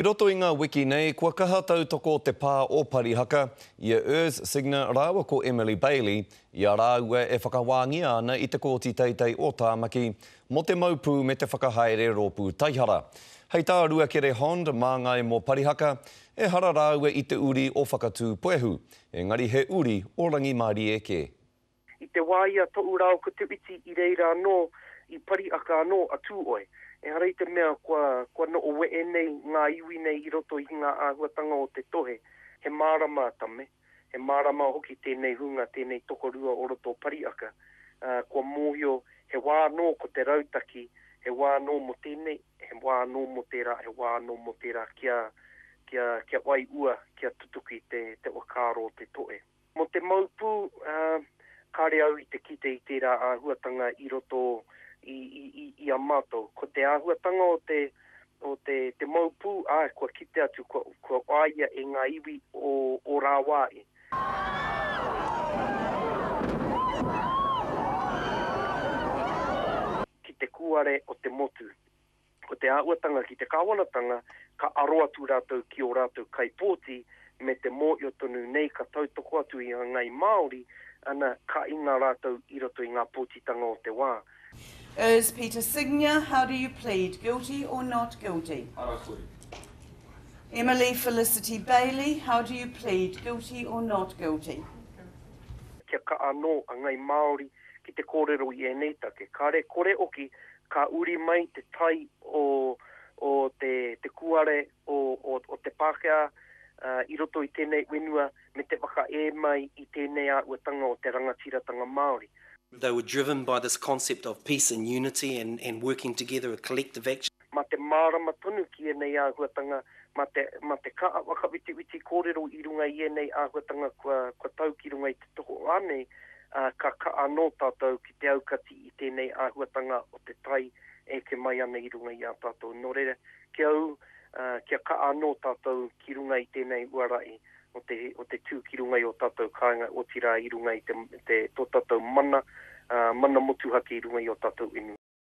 I roto i ngā wiki nei, kua kaha tautoko te pā o Parihaka, i Urs Signa rāua ko Emily Bailey, i a rāua e whakawāngia ana i te kōti teitei o Tāmaki, mo te maupū me te whakahaere rōpū Taihara. Hei tā rua kere Hond, mā ngai mō Parihaka, e hara rāua i te uri o whakatū Poehu, engari he uri o Rangi Māori Eke. I te wāia tō rau ko te witi i reira anō, i Parihaka anō atu oe. E harei te mea kua no o we nei ngā iwi nei i roto i ngā āhuatanga o te tohe. He mārama tame, he mārama hoki tēnei hunga, tēnei tokorua o roto Parihaka. Kua mōhio he wānō ko te rautaki, he wānō mo tēnei, he wānō mo tērā, he wānō mo tērā kia wai ua, kia tutuki te wakaro te toe. Mo te maupū, kāre au i te kite i tērā āhuatanga i roto i a mātou. Ko te āhuatanga o te maupū, kua kite atu, kua waia e ngā iwi o rāwai. Ki te kuare o te motu. Ko te āhuatanga ki te kāwanatanga, ka aroa tu rātou ki o rātou kaipōti, me te mōio tonu nei ka tautoko atu i a ngai Māori, ana ka inga rātou i roto i ngā pōtitanga o te wā. Urs Peter Signa, how do you plead? Guilty or not guilty? Emily Felicity Bailey, how do you plead? Guilty or not guilty? Kia ka anō a ngai Māori ki te kōrero i e nei take. Kare kore oki ka uri mai te tai o te kuare o te Pākehā i roto i tēnei wenua me te waka e mai i tēnei āhuatanga o te rangatiratanga Māori. They were driven by this concept of peace and unity and working together, a collective action. Ma te mārama tonu ki e nei āhuatanga, ma te kaa wakawiti kōrero i runga i e nei āhuatanga kua tau ki runga i te toho ane, ka anō tātou ki te aukati i tēnei āhuatanga o te tai e ke mai ana i runga i a tātou. Nō reira, kia ka anō tātou ki runga i tēnei uarai, o te tū ki runga i o tātou kāinga o tira i runga i te tō tātou mana motuhake i runga i o tātou inu.